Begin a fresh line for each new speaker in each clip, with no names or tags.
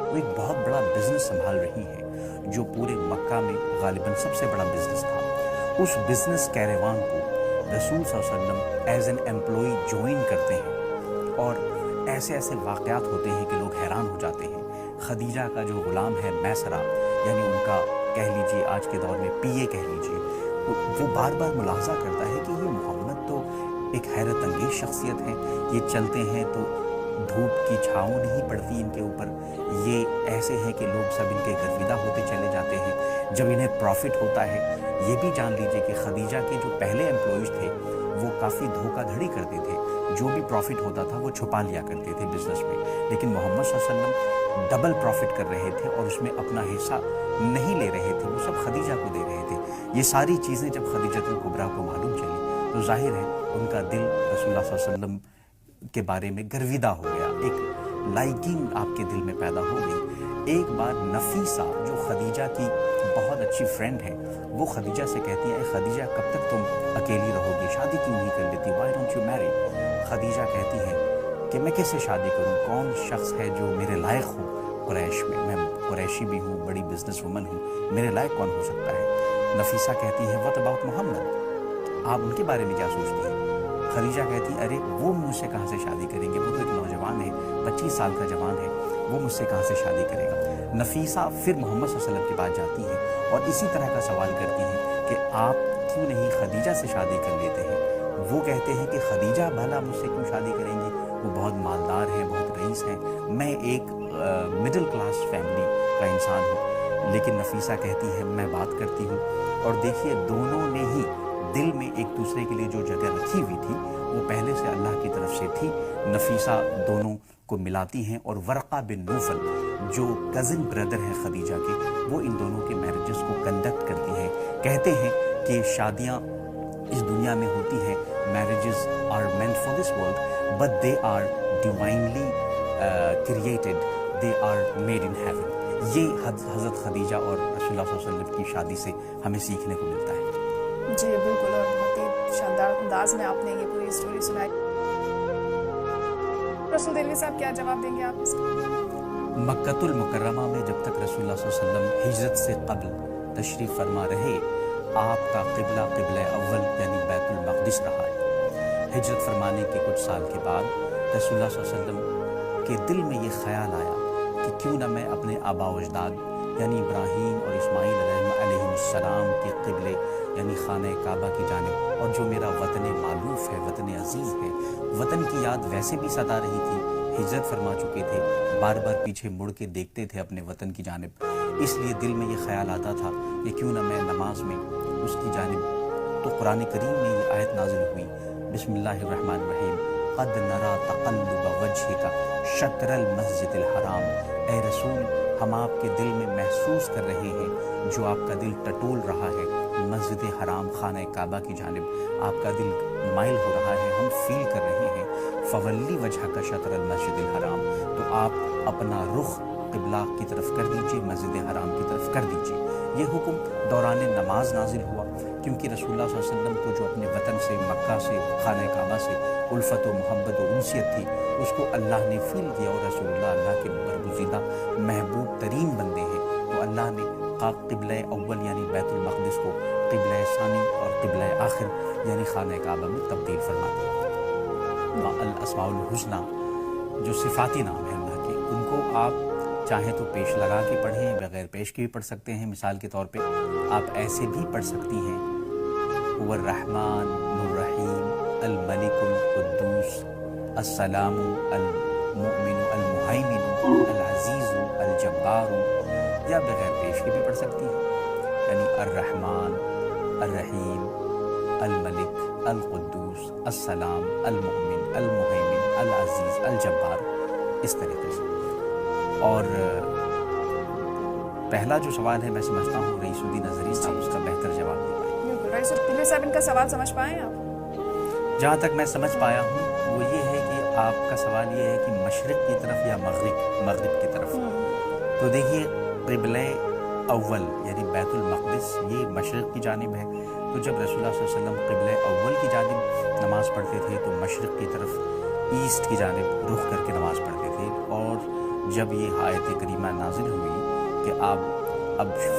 وہ ایک بہت بڑا بزنس سنبھال رہی ہیں جو پورے مکہ میں غالباً سب سے بڑا بزنس تھا۔ اس بزنس کیروان کو رسول صلی اللہ علیہ وسلم ایز این ایمپلائی جوائن کرتے ہیں، اور ایسے ایسے واقعات ہوتے ہیں کہ لوگ حیران ہو جاتے ہیں۔ خدیجہ کا جو غلام ہے میسرہ، یعنی ان کا کہہ لیجیے آج کے دور میں پی اے کہہ لیجیے، وہ بار بار ملاحظہ کرتا ہے کہ یہ محمد تو ایک حیرت انگیز شخصیت ہے، یہ چلتے ہیں تو دھوپ کی چھاؤں نہیں پڑتی ان کے اوپر، یہ ایسے ہیں کہ لوگ سب ان کے گرویدہ ہوتے چلے جاتے ہیں جب انہیں پروفٹ ہوتا ہے۔ یہ بھی جان لیجئے کہ خدیجہ کے جو پہلے ایمپلائیز تھے وہ کافی دھوکہ دھڑی کرتے تھے، جو بھی پروفٹ ہوتا تھا وہ چھپا لیا کرتے تھے بزنس میں، لیکن محمد صلی اللہ علیہ وسلم ڈبل پروفٹ کر رہے تھے اور اس میں اپنا حصہ نہیں لے رہے تھے، وہ سب خدیجہ کو دے رہے تھے۔ یہ ساری چیزیں جب خدیجہ الکبریٰ کو معلوم چلی تو ظاہر ہے ان کا دل رسول اللہ صلی اللہ علیہ وسلم کے بارے میں گرویدہ ہو گیا، ایک لائکنگ آپ کے دل میں پیدا ہو گئی۔ ایک بار نفیسہ جو خدیجہ کی بہت اچھی فرینڈ ہے، وہ خدیجہ سے کہتی ہے اے خدیجہ کب تک تم اکیلی رہو گی، شادی کیوں نہیں کر لیتی، وائی ڈونٹ یو میری۔ خدیجہ کہتی ہے کہ میں کیسے شادی کروں، کون شخص ہے جو میرے لائق ہو قریش میں قریشی بھی ہوں، بڑی بزنس وومن ہوں، میرے لائق کون ہو سکتا ہے۔ نفیسہ کہتی ہے what about محمد، آپ ان کے بارے میں کیا سوچتی ہیں۔ خدیجہ کہتی ہے ارے وہ مجھ سے کہاں سے شادی کریں گے، وہ تو ایک نوجوان ہے، 25 سال کا جوان ہے، وہ مجھ سے کہاں سے شادی کرے گا۔ نفیسہ پھر محمد صلی اللہ علیہ وسلم کے پاس جاتی ہے اور اسی طرح کا سوال کرتی ہیں کہ آپ کیوں نہیں خدیجہ سے شادی کر لیتے ہیں۔ وہ کہتے ہیں کہ خدیجہ بھلا مجھ سے کیوں شادی کریں گی، وہ بہت مالدار ہیں، بہت رئیس ہیں، میں ایک مڈل کلاس فیملی کا انسان ہوں۔ لیکن نفیسہ کہتی ہے میں بات کرتی ہوں، اور دیکھیے دونوں نے ہی دل میں ایک دوسرے کے لیے جو جگہ رکھی ہوئی تھی وہ پہلے سے اللہ کی طرف سے تھی۔ نفیسہ دونوں کو ملاتی ہیں اور ورقہ بن نوفل جو کزن بردر ہیں خدیجہ کے، وہ ان دونوں کے میرجز کو کنڈکٹ کرتی ہیں۔ کہتے ہیں کہ شادیاں اس دنیا میں ہوتی ہیں، marriages are meant for this world but they are divinely created, they are made in heaven. یہ حضرت خدیجہ اور رسول اللہ صلی اللہ علیہ وسلم کی شادی سے ہمیں سیکھنے کو ملتا ہے۔
جی بالکل، اور بہت ہی شاندار انداز میں آپ نے یہ پوری اسٹوری سنائی۔ رسول دلوی صاحب کیا جواب دیں گے آپ اس کا؟
مکۃ المکرمہ میں جب تک رسول اللہ صلی اللہ علیہ وسلم ہجرت سے قبل تشریف فرما رہے، آپ کا قبلہ قبلہ اول یعنی بیت المقدس رہا ہے۔ ہجرت فرمانے کے کچھ سال کے بعد رسول اللہ صلی اللہ علیہ وسلم کے دل میں یہ خیال آیا کہ کیوں نہ میں اپنے آبا و اجداد یعنی ابراہیم اور اسماعیل علیہ السلام کے قبلے یعنی خانہ کعبہ کی جانب، اور جو میرا وطن معلوف ہے، وطن عزیز ہے، وطن کی یاد ویسے بھی ستا رہی تھی، ہجرت فرما چکے تھے، بار بار پیچھے مڑ کے دیکھتے تھے اپنے وطن کی جانب، اس لیے دل میں یہ خیال آتا تھا کہ کیوں نہ میں نماز میں اس کی جانب۔ تو قرآن کریم میں یہ آیت نازل ہوئی، بسم اللہ الرحمن الرحیم، قد نرا تقلب وجہک شطر المسجد الحرام۔ اے رسول، ہم آپ کے دل میں محسوس کر رہے ہیں جو آپ کا دل ٹٹول رہا ہے مسجد حرام خانہ کعبہ کی جانب، آپ کا دل مائل ہو رہا ہے، ہم فیل کر رہے ہیں۔ فولی وجہک شطر المسجد الحرام، تو آپ اپنا رخ قبلہ کی طرف کر دیجئے، مسجد حرام کی طرف کر دیجئے۔ یہ حکم دوران نماز نازل ہوا، کیونکہ رسول اللہ صلی اللہ علیہ وسلم کو جو اپنے وطن سے، مکہ سے، خانہ کعبہ سے الفت و محبت و انسیت تھی، اس کو اللہ نے فیل کیا، اور رسول اللہ کے برگزیدہ محبوب ترین بندے ہیں، تو اللہ نے قبلہ اول یعنی بیت المقدس کو قبلہ ثانی اور قبلہ آخر یعنی خانہ کعبہ میں تبدیل فرما دیا۔ الاسماء الحسنی جو صفاتی نام ہیں اللہ کے، ان کو آپ چاہیں تو پیش لگا کے پڑھیں، بغیر پیش کے بھی پڑھ سکتے ہیں۔ مثال کے طور پہ آپ ایسے بھی پڑھ سکتی ہیں، هو الرحمن الرحیم الملک القدوس السلام المؤمن المہیمن العزیز الجبار، یا بغیر پیش کے بھی پڑھ سکتی ہیں، یعنی الرحمن الرحیم الملک القدوس السلام المؤمن المہیمن العزیز الجبار، اس طریقے سے۔ اور پہلا جو سوال ہے میں سمجھتا ہوں رئیس الدین اظہری صاحب اس کا بہتر جواب دے پائیں۔
رئیس الدین صاحب ان کا سوال سمجھ پائیں آپ؟
جہاں تک میں سمجھ پایا ہوں وہ یہ ہے کہ آپ کا سوال یہ ہے کہ مشرق کی طرف یا مغرب کی طرف۔ تو دیکھیے قبلہ اول یعنی بیت المقدس یہ مشرق کی جانب ہے، تو جب رسول اللہ صلی اللہ علیہ وسلم قبلہ اول کی جانب نماز پڑھتے تھے تو مشرق کی طرف ایسٹ کی جانب رخ کر کے نماز پڑھتے تھے، اور جب یہ آیت کریمہ نازل ہوئی کہ اب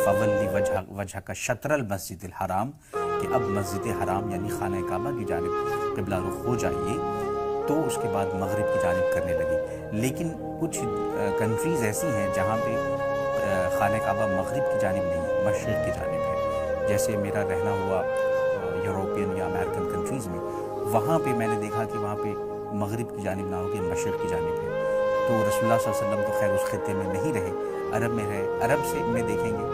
فولی وجہ کا شطر المسجد الحرام، کہ اب مسجد حرام یعنی خانہ کعبہ کی جانب قبلہ رخ ہو جائیے، تو اس کے بعد مغرب کی جانب کرنے لگی۔ لیکن کچھ کنٹریز ایسی ہیں جہاں پہ خانہ کعبہ مغرب کی جانب نہیں، مشرق کی جانب ہے، جیسے میرا رہنا ہوا یوروپین یا امریکن کنٹریز میں، وہاں پہ میں نے دیکھا کہ وہاں پہ مغرب کی جانب نہ ہو کے مشرق کی جانب ہے۔ تو رسول اللہ صلی اللہ علیہ وسلم تو خیر اس خطے میں نہیں رہے، عرب میں رہے، عرب سے میں دیکھیں گے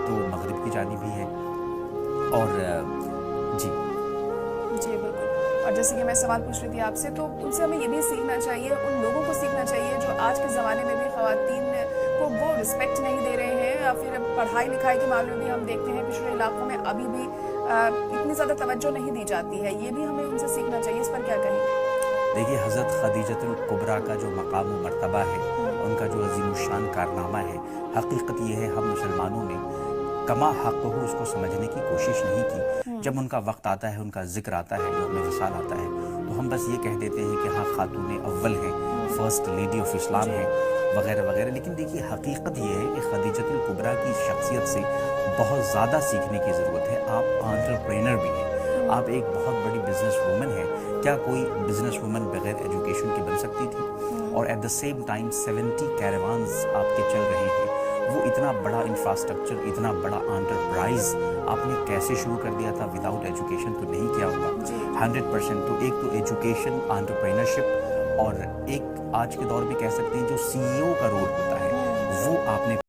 تو مغرب کی جانب ہی ہے۔ اور جی
بالکل، اور جیسے کہ میں سوال پوچھ رہی تھی آپ سے، تو ان سے ہمیں یہ بھی سیکھنا چاہیے، ان لوگوں کو سیکھنا چاہیے جو آج کے زمانے میں بھی خواتین کو وہ رسپیکٹ نہیں دے رہے ہیں، یا پھر پڑھائی لکھائی کے معاملے میں بھی ہم دیکھتے ہیں پچھڑے علاقوں میں ابھی بھی اتنی زیادہ توجہ نہیں دی جاتی ہے، یہ بھی ہمیں ان سے سیکھنا چاہیے، اس پر کیا کہیں گے؟
دیکھیے، حضرت خدیجۃ الکبریٰ کا جو مقام و مرتبہ ہے، ان کا جو عظیم الشان کارنامہ ہے، حقیقت یہ ہے ہم مسلمانوں نے کما حق ہو اس کو سمجھنے کی کوشش نہیں کی۔ جب ان کا وقت آتا ہے، ان کا ذکر آتا ہے، جو ہمیں وصال آتا ہے، تو ہم بس یہ کہہ دیتے ہیں کہ ہاں خاتون اول ہیں، فرسٹ لیڈی آف اسلام ہیں، وغیرہ وغیرہ۔ لیکن دیکھیے، حقیقت یہ ہے کہ خدیجۃ الکبریٰ کی شخصیت سے بہت زیادہ سیکھنے کی ضرورت ہے۔ آپ انٹرپرینر بھی ہیں، آپ ایک بہت بڑی بزنس وومن ہیں۔ کیا کوئی بزنس وومن بغیر ایجوکیشن کی بن سکتی تھی؟ اور ایٹ دا سیم ٹائم 70 کیروانز آپ کے چل رہے ہیں، وہ اتنا بڑا انفراسٹرکچر، اتنا بڑا انٹرپرائز آپ نے کیسے شروع کر دیا تھا؟ وداؤٹ ایجوکیشن تو نہیں کیا ہوگا 100%۔ تو ایک تو ایجوکیشن، انٹرپرینرشپ، اور ایک آج کے دور میں کہہ سکتے ہیں جو CEO کا رول ہوتا ہے، وہ آپ نے